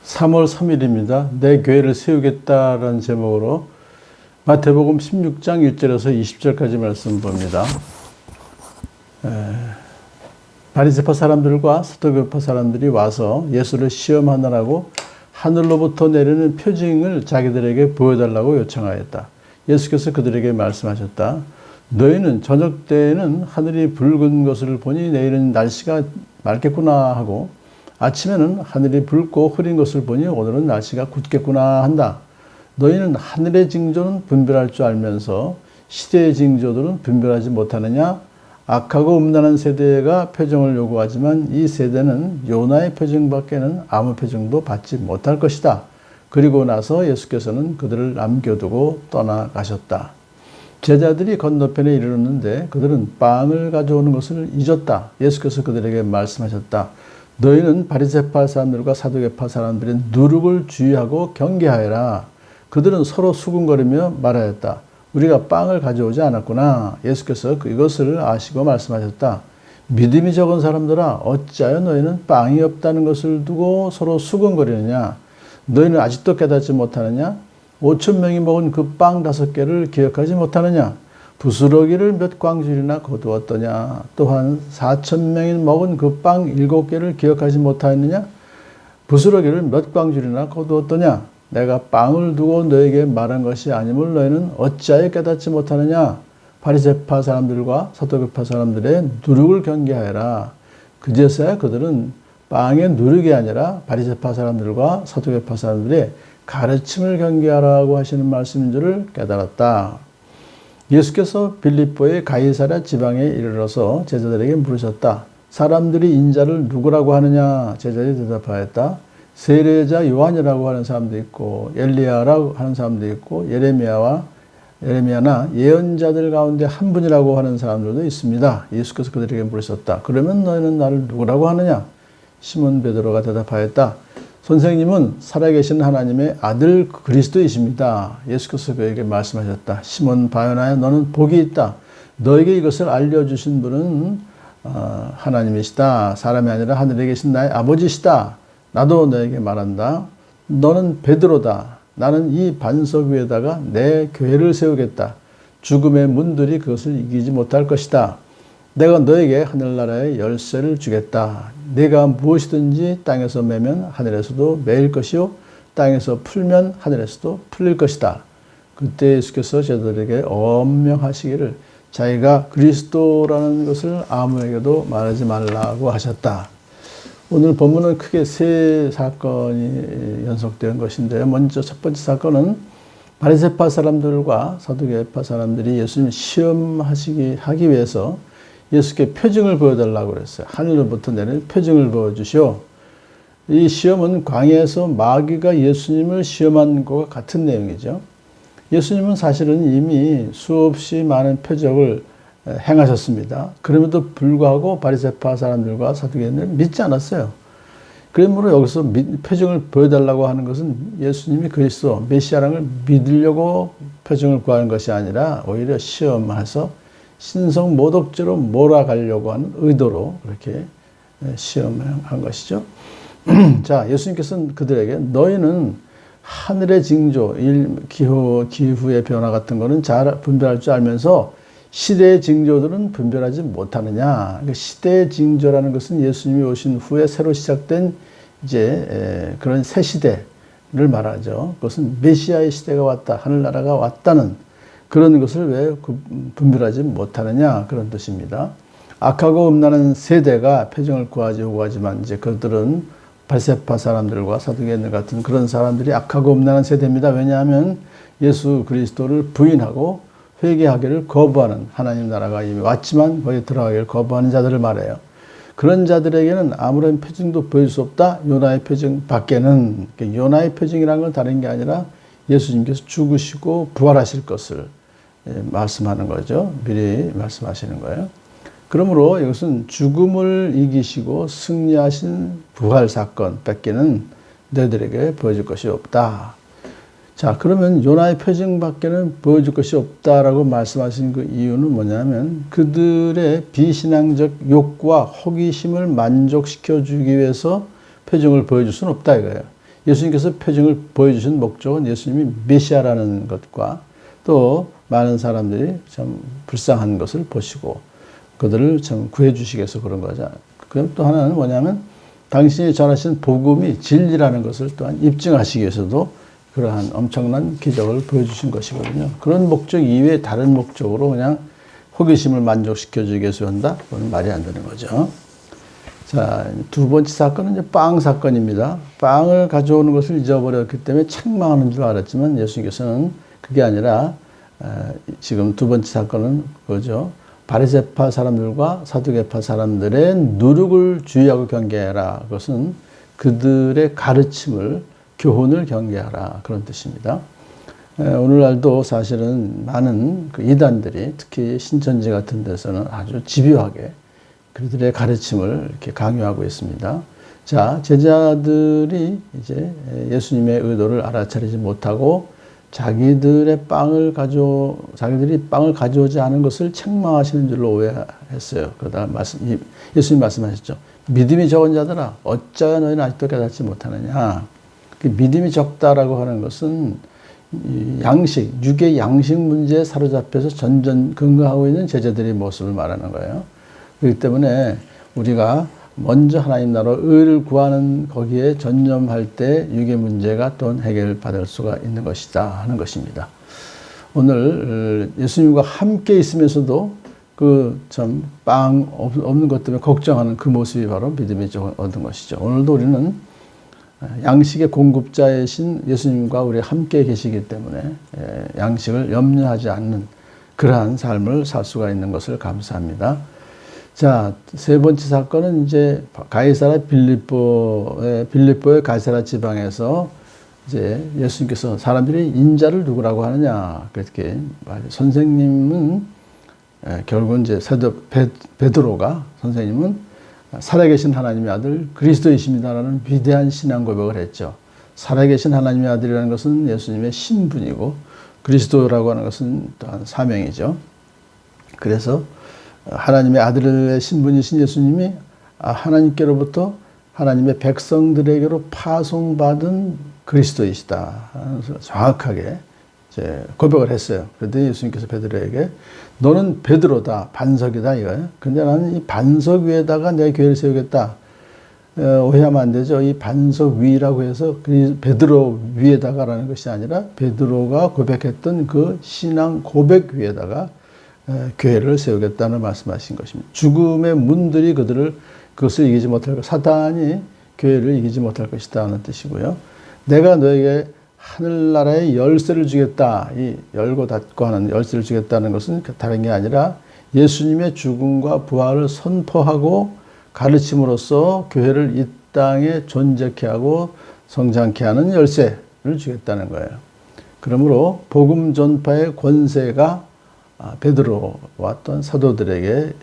3월 3일입니다. 내 교회를 세우겠다라는 제목으로 마태복음 16장 1절에서 20절까지 말씀 봅니다. 바리새파 사람들과 사두개파 사람들이 와서 예수를 시험하느라고 하늘로부터 내리는 표징을 자기들에게 보여달라고 요청하였다. 예수께서 그들에게 말씀하셨다. 너희는 저녁 때에는 하늘이 붉은 것을 보니 내일은 날씨가 맑겠구나 하고 아침에는 하늘이 붉고 흐린 것을 보니 오늘은 날씨가 굳겠구나 한다. 너희는 하늘의 징조는 분별할 줄 알면서 시대의 징조들은 분별하지 못하느냐? 악하고 음란한 세대가 표징을 요구하지만 이 세대는 요나의 표징밖에는 아무 표징도 받지 못할 것이다. 그리고 나서 예수께서는 그들을 남겨두고 떠나가셨다. 제자들이 건너편에 이르렀는데 그들은 빵을 가져오는 것을 잊었다. 예수께서 그들에게 말씀하셨다. 너희는 바리새파 사람들과 사두개파 사람들의 누룩을 주의하고 경계하여라. 그들은 서로 수군거리며 말하였다. 우리가 빵을 가져오지 않았구나. 예수께서 이것을 아시고 말씀하셨다. 믿음이 적은 사람들아, 어찌하여 너희는 빵이 없다는 것을 두고 서로 수군거리느냐? 너희는 아직도 깨닫지 못하느냐? 5,000명이 먹은 그 빵 5개를 기억하지 못하느냐? 부스러기를 몇 광줄이나 거두었더냐? 또한 4,000명이 먹은 그 빵 7개를 기억하지 못하였느냐? 부스러기를 몇 광줄이나 거두었더냐? 내가 빵을 두고 너에게 말한 것이 아님을 너희는 어찌하여 깨닫지 못하느냐? 바리새파 사람들과 사두개파 사람들의 누룩을 경계하여라. 그제서야 그들은 빵의 누룩이 아니라 바리새파 사람들과 사두개파 사람들의 가르침을 경계하라고 하시는 말씀인 줄을 깨달았다. 예수께서 빌립보의 가이사랴 지방에 이르러서 제자들에게 물으셨다. 사람들이 인자를 누구라고 하느냐? 제자들이 대답하였다. 세례자 요한이라고 하는 사람도 있고 엘리야라고 하는 사람도 있고 예레미야나 예언자들 가운데 한 분이라고 하는 사람들도 있습니다. 예수께서 그들에게 물으셨다. 그러면 너희는 나를 누구라고 하느냐? 시몬 베드로가 대답하였다. 선생님은 살아계신 하나님의 아들 그리스도이십니다. 예수께서 그에게 말씀하셨다. 시몬 바요나야, 너는 복이 있다. 너에게 이것을 알려주신 분은 하나님이시다. 사람이 아니라 하늘에 계신 나의 아버지시다. 나도 너에게 말한다. 너는 베드로다. 나는 이 반석 위에다가 내 교회를 세우겠다. 죽음의 문들이 그것을 이기지 못할 것이다. 내가 너에게 하늘나라의 열쇠를 주겠다. 네가 무엇이든지 땅에서 매면 하늘에서도 매일 것이요 땅에서 풀면 하늘에서도 풀릴 것이다. 그때 예수께서 제자들에게 엄명하시기를 자기가 그리스도라는 것을 아무에게도 말하지 말라고 하셨다. 오늘 본문은 크게 세 사건이 연속되는 것인데요. 먼저 첫 번째 사건은 바리새파 사람들과 사두개파 사람들이 예수님을 시험하기 위해서 예수께 표징을 보여달라고 그랬어요. 하늘로부터 내리는 표징을 보여주시오. 이 시험은 광야에서 마귀가 예수님을 시험한 것과 같은 내용이죠. 예수님은 사실은 이미 수없이 많은 표적을 행하셨습니다. 그럼에도 불구하고 바리새파 사람들과 사두개인을 믿지 않았어요. 그러므로 여기서 표징을 보여달라고 하는 것은 예수님이 그리스도 메시아라는 걸 믿으려고 표징을 구하는 것이 아니라 오히려 시험해서 신성 모독죄로 몰아가려고 하는 의도로 그렇게 시험한 것이죠. 자, 예수님께서는 그들에게 너희는 하늘의 징조, 기후의 변화 같은 거는 잘 분별할 줄 알면서 시대의 징조들은 분별하지 못하느냐. 시대의 징조라는 것은 예수님이 오신 후에 새로 시작된 이제 그런 새 시대를 말하죠. 그것은 메시아의 시대가 왔다, 하늘나라가 왔다는 그런 것을 왜 분별하지 못하느냐 그런 뜻입니다. 악하고 음란한 세대가 표징을 요구하지만 이제 그들은 바리새파 사람들과 사두개인들 같은 그런 사람들이 악하고 음란한 세대입니다. 왜냐하면 예수 그리스도를 부인하고 회개하기를 거부하는 하나님 나라가 이미 왔지만 거기에 들어가기를 거부하는 자들을 말해요. 그런 자들에게는 아무런 표징도 보일 수 없다. 요나의 표징 밖에는. 요나의 표징이라는 건 다른 게 아니라 예수님께서 죽으시고 부활하실 것을 말씀하는 거죠. 미리 말씀하시는 거예요. 그러므로 이것은 죽음을 이기시고 승리하신 부활 사건 밖에는 너희들에게 보여줄 것이 없다. 자, 그러면 요나의 표징밖에는 보여줄 것이 없다라고 말씀하신 그 이유는 뭐냐면 그들의 비신앙적 욕구와 호기심을 만족시켜 주기 위해서 표징을 보여줄 수는 없다 이거예요. 예수님께서 표징을 보여주신 목적은 예수님이 메시아라는 것과 또 많은 사람들이 참 불쌍한 것을 보시고 그들을 참 구해주시기 위해서 그런 거죠. 그럼 또 하나는 뭐냐면 당신이 전하신 복음이 진리라는 것을 또한 입증하시기 위해서도 그러한 엄청난 기적을 보여주신 것이거든요. 그런 목적 이외에 다른 목적으로 그냥 호기심을 만족시켜주기 위해서 한다? 그건 말이 안 되는 거죠. 자, 두 번째 사건은 이제 빵 사건입니다. 빵을 가져오는 것을 잊어버렸기 때문에 책망하는 줄 알았지만 예수님께서는 그게 아니라 지금 두 번째 사건은 그거죠. 바리새파 사람들과 사두개파 사람들의 누룩을 주의하고 경계하라. 그것은 그들의 가르침을 교훈을 경계하라. 그런 뜻입니다. 오늘날도 사실은 많은 그 이단들이 특히 신천지 같은 데서는 아주 집요하게 그들의 가르침을 이렇게 강요하고 있습니다. 자, 제자들이 이제 예수님의 의도를 알아차리지 못하고 자기들이 빵을 가져오지 않은 것을 책망하시는 줄로 오해했어요. 그러다가 예수님 말씀하셨죠. 믿음이 적은 자들아, 어찌하여 너희는 아직도 깨닫지 못하느냐. 믿음이 적다라고 하는 것은 육의 양식 문제에 사로잡혀서 전전긍긍하고 있는 제자들의 모습을 말하는 거예요. 그렇기 때문에 우리가 먼저 하나님 나라 의를 구하는 거기에 전념할 때 육의 문제가 또 해결받을 수가 있는 것이다 하는 것입니다. 오늘 예수님과 함께 있으면서도 그 참 빵 없는 것 때문에 걱정하는 그 모습이 바로 믿음이 얻은 것이죠. 오늘도 우리는 양식의 공급자이신 예수님과 우리 함께 계시기 때문에 양식을 염려하지 않는 그러한 삶을 살 수가 있는 것을 감사합니다. 자, 세 번째 사건은 이제 가이사라 빌립보의 가이사라 지방에서 이제 예수님께서 사람들이 인자를 누구라고 하느냐 그렇게 선생님은 결국은 이제 사도 베드로가 선생님은 살아계신 하나님의 아들 그리스도이십니다라는 위대한 신앙 고백을 했죠. 살아계신 하나님의 아들이라는 것은 예수님의 신분이고 그리스도라고 하는 것은 또한 사명이죠. 그래서 하나님의 아들의 신분이신 예수님이 하나님께로부터 하나님의 백성들에게로 파송받은 그리스도이시다. 정확하게 이제 고백을 했어요. 그런데 예수님께서 베드로에게 너는 베드로다, 반석이다 이거예요. 근데 나는 이 반석 위에다가 내 교회를 세우겠다. 오해하면 안 되죠. 이 반석 위라고 해서 베드로 위에다가라는 것이 아니라 베드로가 고백했던 그 신앙 고백 위에다가 교회를 세우겠다는 말씀하신 것입니다. 죽음의 문들이 그것을 이기지 못할 것, 사단이 교회를 이기지 못할 것이다 하는 뜻이고요. 내가 너에게 하늘나라의 열쇠를 주겠다. 이 열고 닫고 하는 열쇠를 주겠다는 것은 다른 게 아니라 예수님의 죽음과 부활을 선포하고 가르침으로써 교회를 이 땅에 존재케 하고 성장케 하는 열쇠를 주겠다는 거예요. 그러므로 복음 전파의 권세가 베드로와 또한 사도들에게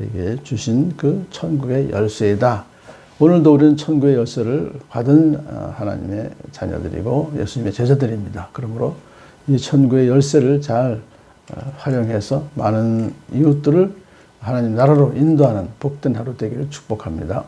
주신 그 천국의 열쇠이다. 오늘도 우리는 천국의 열쇠를 받은 하나님의 자녀들이고 예수님의 제자들입니다. 그러므로 이 천국의 열쇠를 잘 활용해서 많은 이웃들을 하나님 나라로 인도하는 복된 하루 되기를 축복합니다.